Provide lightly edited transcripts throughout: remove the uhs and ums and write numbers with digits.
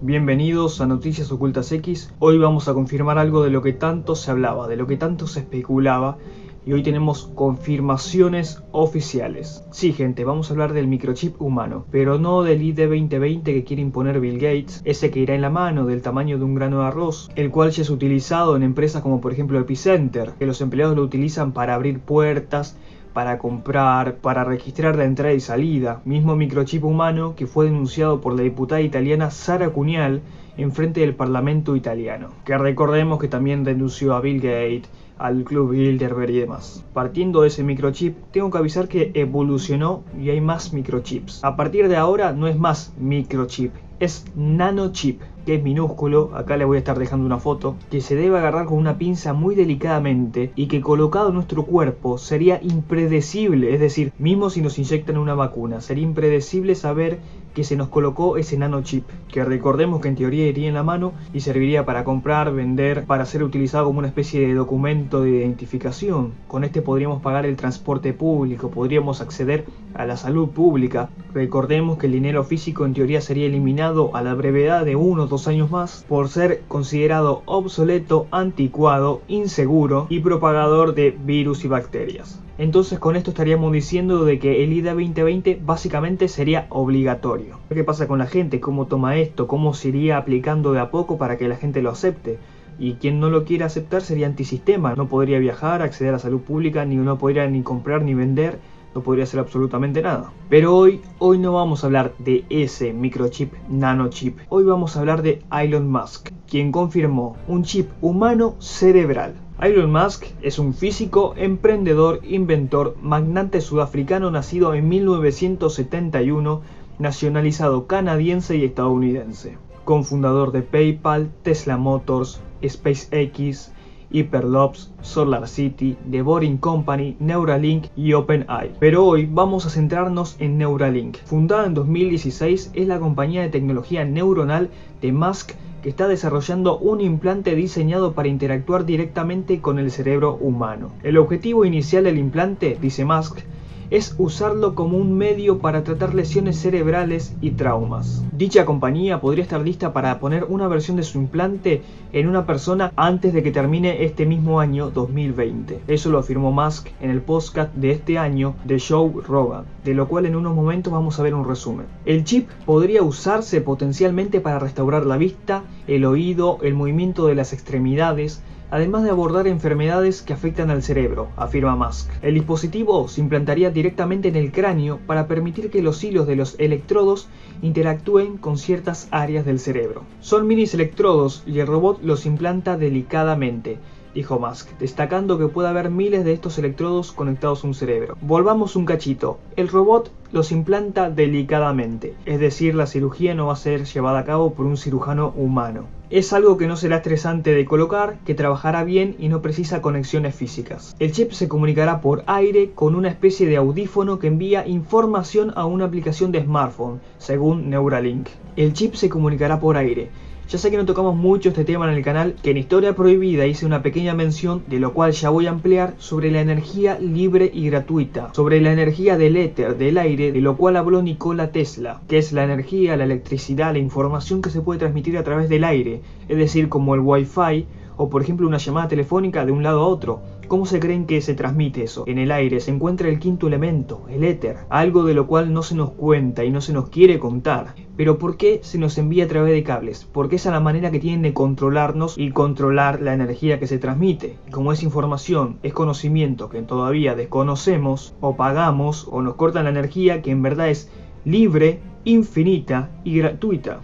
Bienvenidos a Noticias Ocultas X. Hoy vamos a confirmar algo de lo que tanto se hablaba, de lo que tanto se especulaba, y hoy tenemos confirmaciones oficiales. Sí, gente, vamos a hablar del microchip humano, pero no del ID 2020 que quiere imponer Bill Gates, ese que irá en la mano del tamaño de un grano de arroz, el cual ya es utilizado en empresas como por ejemplo Epicenter, que los empleados lo utilizan para abrir puertas, para comprar, para registrar la entrada y salida. Mismo microchip humano que fue denunciado por la diputada italiana Sara Cunial en frente del Parlamento italiano, que recordemos que también denunció a Bill Gates, al Club Bilderberg y demás. Partiendo de ese microchip, tengo que avisar que evolucionó y hay más microchips. A partir de ahora no es más microchip, es nanochip, que es minúsculo, acá le voy a estar dejando una foto, que se debe agarrar con una pinza muy delicadamente y que colocado en nuestro cuerpo sería impredecible, es decir, mismo si nos inyectan una vacuna, sería impredecible saber que se nos colocó ese nanochip, que recordemos que en teoría iría en la mano y serviría para comprar, vender, para ser utilizado como una especie de documento de identificación. Con este podríamos pagar el transporte público, podríamos acceder a la salud pública. Recordemos que el dinero físico en teoría sería eliminado a la brevedad de 1 o 2 años más por ser considerado obsoleto, anticuado, inseguro y propagador de virus y bacterias. Entonces con esto estaríamos diciendo de que el ID 2020 básicamente sería obligatorio. ¿Qué pasa con la gente? ¿Cómo toma esto? ¿Cómo se iría aplicando de a poco para que la gente lo acepte? Y quien no lo quiera aceptar sería antisistema, no podría viajar, acceder a salud pública, ni no podría ni comprar ni vender, no podría hacer absolutamente nada. Pero hoy no vamos a hablar de ese microchip, nanochip. Hoy vamos a hablar de Elon Musk, quien confirmó un chip humano cerebral. Elon Musk es un físico, emprendedor, inventor, magnate sudafricano nacido en 1971, nacionalizado canadiense y estadounidense, cofundador de PayPal, Tesla Motors, SpaceX, Hyperloops, SolarCity, The Boring Company, Neuralink y OpenAI. Pero hoy vamos a centrarnos en Neuralink. Fundada en 2016, es la compañía de tecnología neuronal de Musk que está desarrollando un implante diseñado para interactuar directamente con el cerebro humano. El objetivo inicial del implante, dice Musk, es usarlo como un medio para tratar lesiones cerebrales y traumas. Dicha compañía podría estar lista para poner una versión de su implante en una persona antes de que termine este mismo año 2020. Eso lo afirmó Musk en el podcast de este año de Joe Rogan, de lo cual en unos momentos vamos a ver un resumen. El chip podría usarse potencialmente para restaurar la vista, el oído, el movimiento de las extremidades, además de abordar enfermedades que afectan al cerebro, afirma Musk. El dispositivo se implantaría directamente en el cráneo para permitir que los hilos de los electrodos interactúen con ciertas áreas del cerebro. Son minis electrodos y el robot los implanta delicadamente, dijo Musk, destacando que puede haber miles de estos electrodos conectados a un cerebro. Volvamos un cachito, el robot los implanta delicadamente, es decir, la cirugía no va a ser llevada a cabo por un cirujano humano. Es algo que no será estresante de colocar, que trabajará bien y no precisa conexiones físicas. El chip se comunicará por aire con una especie de audífono que envía información a una aplicación de smartphone, según Neuralink. El chip se comunicará por aire. Ya sé que no tocamos mucho este tema en el canal, que en Historia Prohibida hice una pequeña mención, de lo cual ya voy a ampliar, sobre la energía libre y gratuita, sobre la energía del éter, del aire, de lo cual habló Nikola Tesla, que es la energía, la electricidad, la información que se puede transmitir a través del aire, es decir, como el Wi-Fi, o por ejemplo una llamada telefónica de un lado a otro. ¿Cómo se creen que se transmite eso? En el aire se encuentra el quinto elemento, el éter, algo de lo cual no se nos cuenta y no se nos quiere contar. Pero ¿por qué se nos envía a través de cables? Porque esa es la manera que tienen de controlarnos y controlar la energía que se transmite. Y como es información, es conocimiento que todavía desconocemos, o pagamos, o nos cortan la energía que en verdad es libre, infinita y gratuita.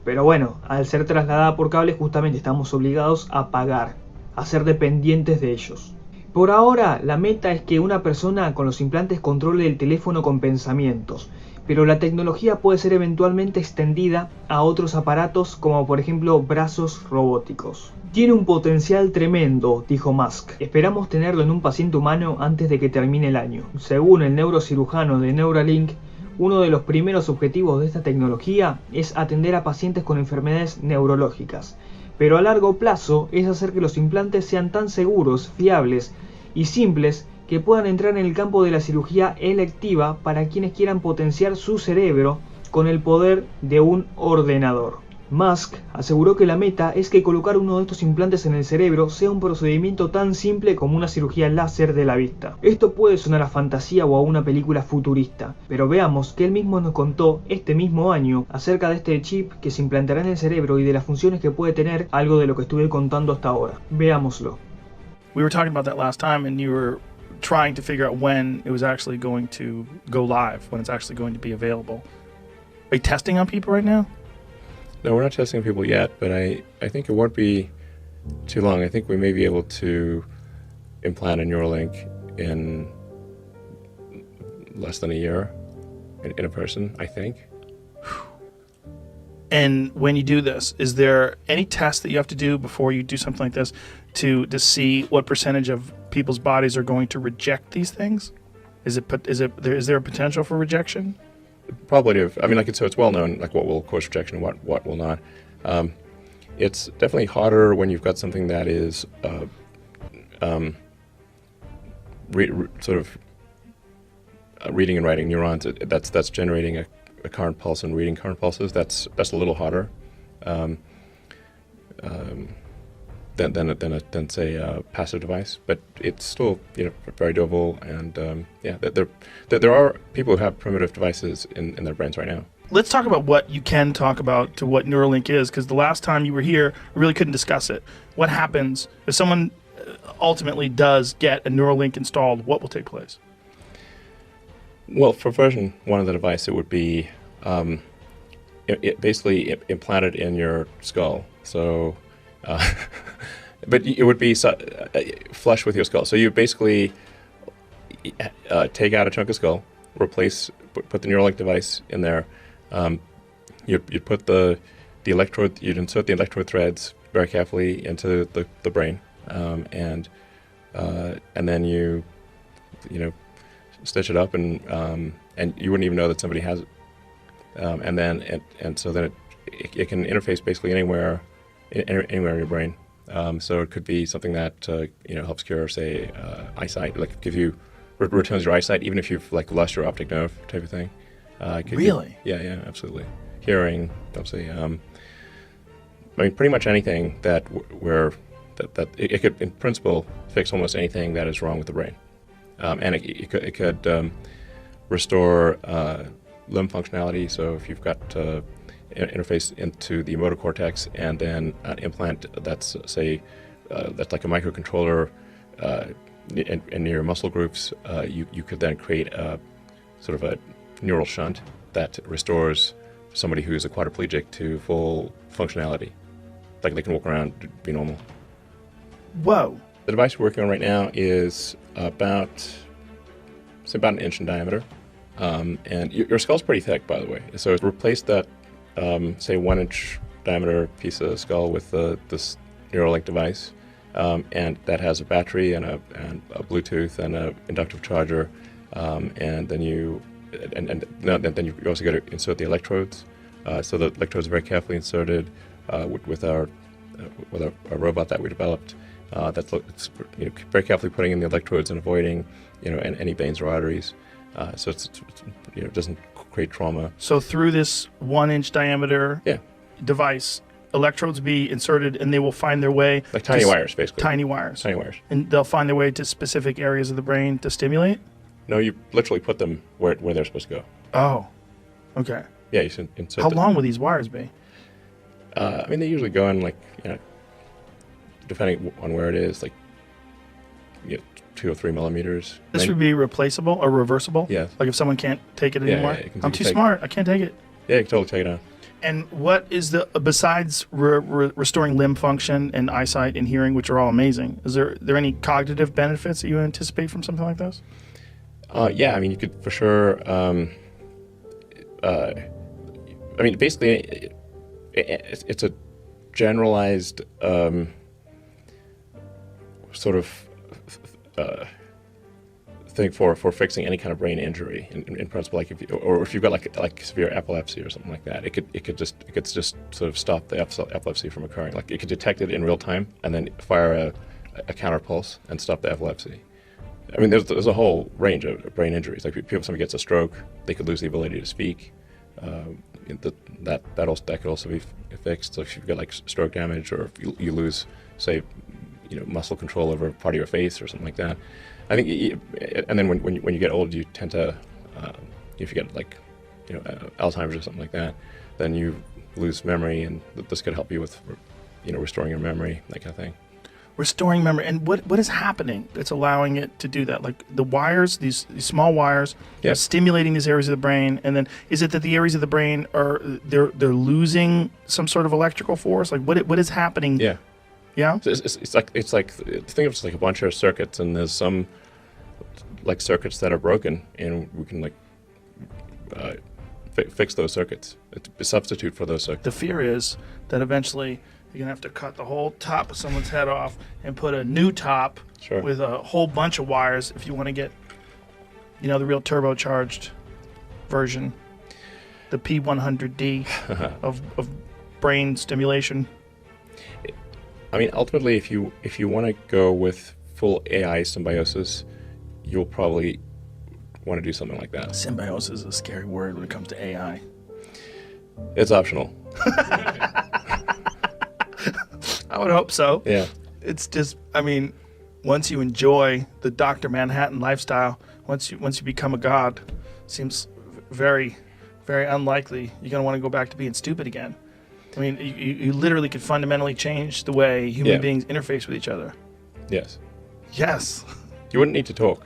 Pero bueno, al ser trasladada por cable justamente estamos obligados a pagar, a ser dependientes de ellos. Por ahora, la meta es que una persona con los implantes controle el teléfono con pensamientos, pero la tecnología puede ser eventualmente extendida a otros aparatos como por ejemplo brazos robóticos. Tiene un potencial tremendo, dijo Musk. Esperamos tenerlo en un paciente humano antes de que termine el año. Según el neurocirujano de Neuralink, uno de los primeros objetivos de esta tecnología es atender a pacientes con enfermedades neurológicas, pero a largo plazo es hacer que los implantes sean tan seguros, fiables y simples que puedan entrar en el campo de la cirugía electiva para quienes quieran potenciar su cerebro con el poder de un ordenador. Musk aseguró que la meta es que colocar uno de estos implantes en el cerebro sea un procedimiento tan simple como una cirugía láser de la vista. Esto puede sonar a fantasía o a una película futurista, pero veamos que él mismo nos contó este mismo año acerca de este chip que se implantará en el cerebro y de las funciones que puede tener, algo de lo que estuve contando hasta ahora. Veámoslo. We were talking about that last time, and you were trying to figure out when it was actually going to go live, when it's actually going to be available. Are you testing on people right now? No, we're not testing people yet, but I think it won't be too long. I think we may be able to implant a Neuralink in less than a year in a person, I think. And when you do this, is there any test that you have to do before you do something like this to see what percentage of people's bodies are going to reject these things? Is there a potential for rejection? Probably. I mean, so it's well known, like what will cause rejection and what will not. It's definitely harder when you've got something that is reading and writing neurons. That's generating a current pulse and reading current pulses. That's a little harder than say a passive device, but it's still very doable. And there are people who have primitive devices in their brains right now. Let's talk about what you can talk about to what Neuralink is, because the last time you were here, we really couldn't discuss it. What happens if someone ultimately does get a Neuralink installed? What will take place? Well, for version 1 of the device, it would be basically implanted in your skull. So, but it would be flush with your skull. So you basically take out a chunk of skull, put the Neuralink device in there. You'd put the electrode. You'd insert the electrode threads very carefully into the brain, and then you stitch it up, and you wouldn't even know that somebody has it. So then it can interface basically anywhere in your brain. So it could be something that helps cure, say, eyesight, like returns your eyesight, even if you've lost your optic nerve type of thing. Really? Yeah, absolutely. Hearing, obviously. I mean, pretty much anything that it could, in principle, fix almost anything that is wrong with the brain. And it could restore limb functionality. So if you've got interface into the motor cortex and then an implant that's that's like a microcontroller in your muscle groups, you could then create a sort of a neural shunt that restores somebody who's a quadriplegic to full functionality. Like they can walk around, be normal. Whoa. The device we're working on right now is about an inch in diameter. And your skull's pretty thick, by the way. So replace that, say, 1 inch diameter piece of skull with this Neuralink device. And that has a battery and a Bluetooth and an inductive charger. And then you also got to insert the electrodes. So the electrodes are very carefully inserted with our robot that we developed. That's very carefully putting in the electrodes and avoiding any veins or arteries. So it doesn't create trauma. So through this 1 inch diameter device, electrodes be inserted and they will find their way. Like tiny wires, basically. Tiny wires. Tiny wires. And they'll find their way to specific areas of the brain to stimulate? No, you literally put them where they're supposed to go. Oh, okay. Yeah, you insert. How long will these wires be? I mean, they usually go in depending on where it is, 2 or 3 millimeters. This would be replaceable or reversible? Yes. Like if someone can't take it anymore? Yeah, I'm too smart. I can't take it. Yeah, you can totally take it out. And what is besides restoring limb function and eyesight and hearing, which are all amazing, is there any cognitive benefits that you anticipate from something like this? Yeah, I mean, you could for sure. I mean, basically, it's a generalized sort of thing for fixing any kind of brain injury. In principle, like if you've got like severe epilepsy or something like that, it could just sort of stop the epilepsy from occurring. Like it could detect it in real time and then fire a counter pulse and stop the epilepsy. I mean, there's a whole range of brain injuries. Like if somebody gets a stroke, they could lose the ability to speak. that could also be fixed. So if you've got like stroke damage, or if you lose, say, muscle control over part of your face or something like that, I think. And then when you get old, you tend to, if you get like, Alzheimer's or something like that, then you lose memory, and this could help you with, restoring your memory, that kind of thing. Restoring memory. And what is happening that's allowing it to do that? Like the wires, these small wires, Yeah. are stimulating these areas of the brain, and then is it that the areas of the brain are they're losing some sort of electrical force? Like what is happening? Yeah. Yeah. So it's like think of it as like a bunch of circuits, and there's some like circuits that are broken, and we can like fix those circuits, substitute for those circuits. The fear is that eventually you're gonna have to cut the whole top of someone's head off and put a new top Sure. with a whole bunch of wires if you want to get, the real turbocharged version, the P100D of brain stimulation. I mean, ultimately, if you want to go with full AI symbiosis, you'll probably want to do something like that. Symbiosis is a scary word when it comes to AI. It's optional. I would hope so. Yeah. It's just, once you enjoy the Dr. Manhattan lifestyle, once you become a god, seems very, very unlikely you're going to want to go back to being stupid again. I mean, you literally could fundamentally change the way human beings interface with each other. Yes. Yes. You wouldn't need to talk.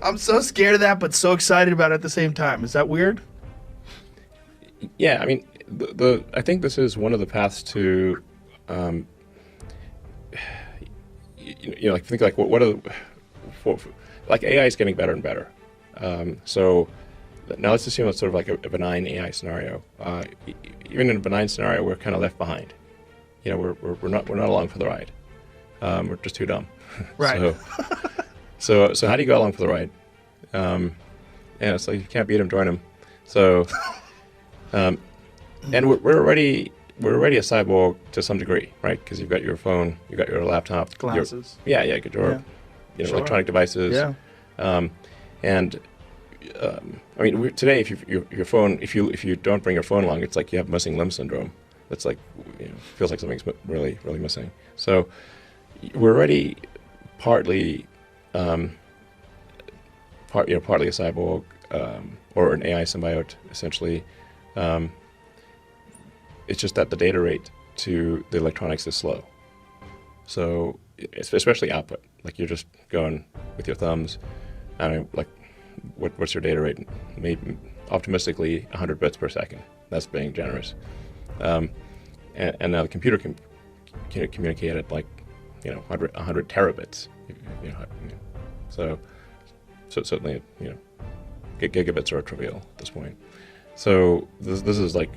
I'm so scared of that, but so excited about it at the same time. Is that weird? Yeah, I mean, I think this is one of the paths to, like think like what are like AI is getting better and better. So now let's assume it's sort of like a benign AI scenario. Even in a benign scenario, we're kind of left behind. We're not along for the ride. We're just too dumb. Right. So how do you go along for the ride? It's like you can't beat him, join him. So, and we're already a cyborg to some degree, right? Because you've got your phone, you've got your laptop, Glasses. you got your Sure. electronic devices. Yeah. Today, if your phone, if you don't bring your phone along, it's like you have missing limb syndrome. It's like feels like something's really really missing. So we're already partly partly a cyborg or an AI symbiote, essentially. It's just that the data rate to the electronics is slow. So especially output, like you're just going with your thumbs. I don't know, like what's your data rate? Maybe optimistically 100 bits per second. That's being generous. And now the computer can communicate at like 100 terabits. So certainly gigabits are trivial at this point. So this is like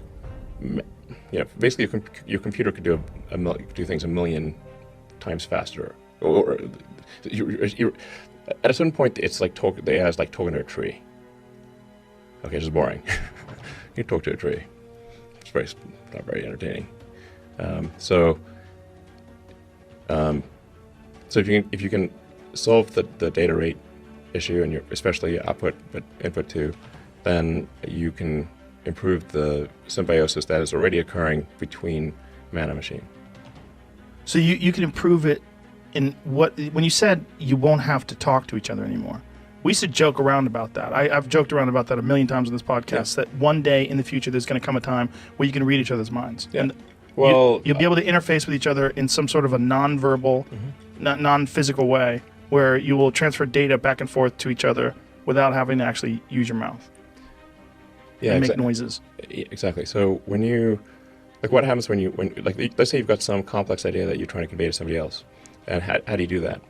basically your computer could do things a million times faster. Or at a certain point, it's like the AI is like talking to a tree. Okay, it's just boring. You talk to a tree. It's not very entertaining. So if you can solve the data rate issue and especially output but input too, then you can improve the symbiosis that is already occurring between man and machine. So you can improve it in when you said you won't have to talk to each other anymore. We used to joke around about that. I've joked around about that a million times on this podcast, that one day in the future there's going to come a time where you can read each other's minds. Yeah. And well, you'll be able to interface with each other in some sort of a non-verbal, non-physical way where you will transfer data back and forth to each other without having to actually use your mouth and make noises. Exactly. So when you, like what happens when let's say you've got some complex idea that you're trying to convey to somebody else. And how do you do that?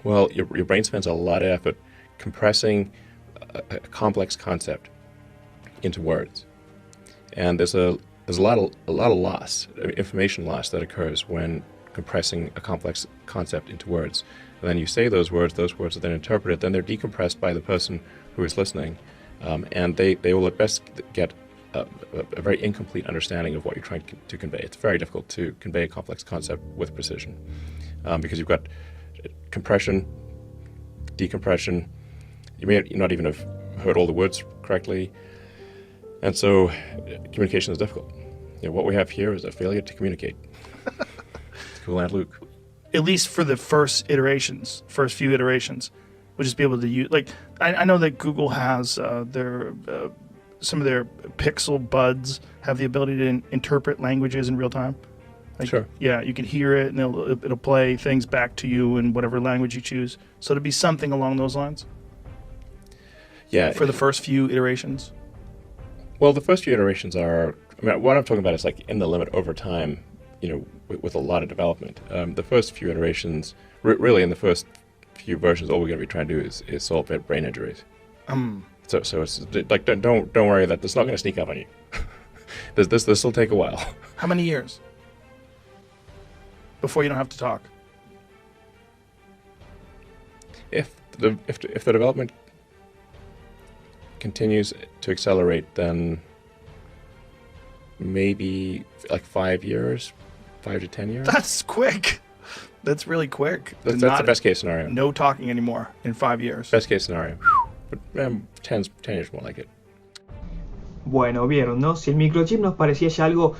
Well, your brain spends a lot of effort compressing a complex concept into words. And there's a lot of loss, information loss that occurs when compressing a complex concept into words. And then you say those words are then interpreted, then they're decompressed by the person who is listening, and they will at best get a very incomplete understanding of what you're trying to convey. It's very difficult to convey a complex concept with precision because you've got compression, decompression. You may not even have heard all the words correctly. And so communication is difficult. What we have here is a failure to communicate. It's cool, Aunt Luke. At least for the first few iterations, we'll just be able to use, like, I know that Google has their some of their Pixel buds have the ability to interpret languages in real time. Like, Sure. Yeah, you can hear it and it'll play things back to you in whatever language you choose. So it'll be something along those lines. Yeah. For the first few iterations. Well, the first few iterations are, I mean, what I'm talking about is like in the limit over time, with a lot of development. The first few iterations, really in the first few versions, all we're going to be trying to do is solve brain injuries. So it's like, don't worry that it's not going to sneak up on you. This will take a while. How many years before you don't have to talk? If the development continues to accelerate, then maybe like 5 years, 5 to 10 years. That's quick. That's really quick. That's the best case scenario. No talking anymore in 5 years. Best case scenario. But 10 years more like it. Bueno, vieron, ¿no? Si el microchip nos parecía ya algo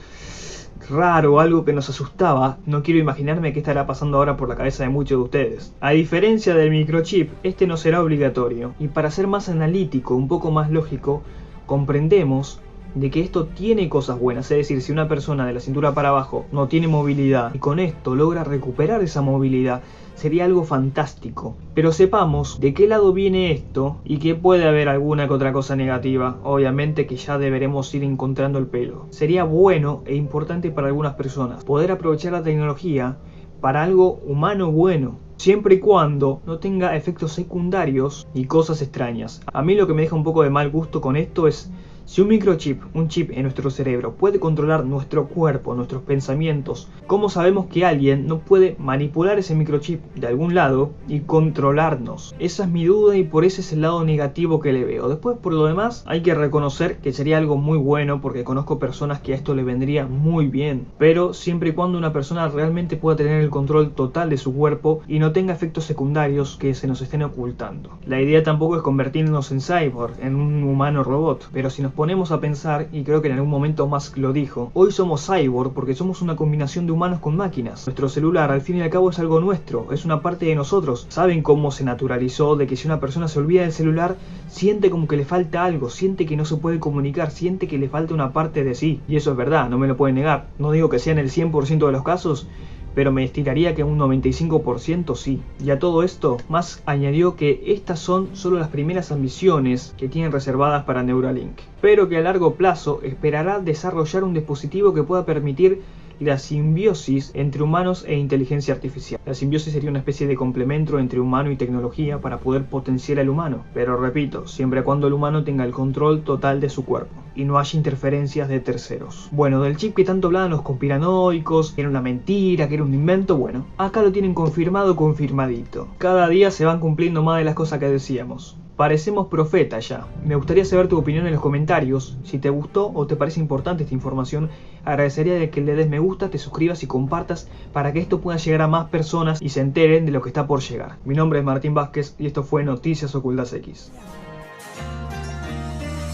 raro, algo que nos asustaba, no quiero imaginarme qué estará pasando ahora por la cabeza de muchos de ustedes. A diferencia del microchip, este no será obligatorio, y para ser más analítico, un poco más lógico, comprendemos de que esto tiene cosas buenas, es decir, si una persona de la cintura para abajo no tiene movilidad y con esto logra recuperar esa movilidad, sería algo fantástico. Pero sepamos de qué lado viene esto y que puede haber alguna que otra cosa negativa, obviamente que ya deberemos ir encontrando el pelo. Sería bueno e importante para algunas personas poder aprovechar la tecnología para algo humano bueno, siempre y cuando no tenga efectos secundarios y cosas extrañas. A mí lo que me deja un poco de mal gusto con esto es: si un microchip, un chip en nuestro cerebro, puede controlar nuestro cuerpo, nuestros pensamientos, ¿cómo sabemos que alguien no puede manipular ese microchip de algún lado y controlarnos? Esa es mi duda y por ese es el lado negativo que le veo. Después, por lo demás, hay que reconocer que sería algo muy bueno porque conozco personas que a esto le vendría muy bien. Pero siempre y cuando una persona realmente pueda tener el control total de su cuerpo y no tenga efectos secundarios que se nos estén ocultando. La idea tampoco es convertirnos en cyborg, en un humano robot, pero si nos ponemos a pensar, y creo que en algún momento Musk lo dijo, hoy somos cyborg porque somos una combinación de humanos con máquinas. Nuestro celular al fin y al cabo es algo nuestro, es una parte de nosotros. ¿Saben cómo se naturalizó de que si una persona se olvida del celular, siente como que le falta algo, siente que no se puede comunicar, siente que le falta una parte de sí? Y eso es verdad, no me lo pueden negar. No digo que sea en el 100% de los casos, pero me estiraría que un 95% sí. Y a todo esto, Musk añadió que estas son solo las primeras ambiciones que tienen reservadas para Neuralink, pero que a largo plazo esperará desarrollar un dispositivo que pueda permitir la simbiosis entre humanos e inteligencia artificial. La simbiosis sería una especie de complemento entre humano y tecnología para poder potenciar al humano, pero repito, siempre y cuando el humano tenga el control total de su cuerpo y no haya interferencias de terceros. Bueno, del chip que tanto hablaban los conspiranoicos, que era una mentira, que era un invento, bueno, acá lo tienen confirmado, confirmadito. Cada día se van cumpliendo más de las cosas que decíamos. Parecemos profetas ya. Me gustaría saber tu opinión en los comentarios. Si te gustó o te parece importante esta información, agradecería de que le des me gusta, te suscribas y compartas para que esto pueda llegar a más personas y se enteren de lo que está por llegar. Mi nombre es Martín Vázquez y esto fue Noticias Ocultas X.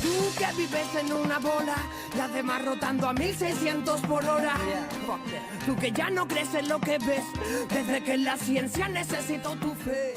Tú que vives en una bola, las demás rotando a 1600 por hora. Tú que ya no crees en lo que ves, desde que la ciencia necesitó tu fe.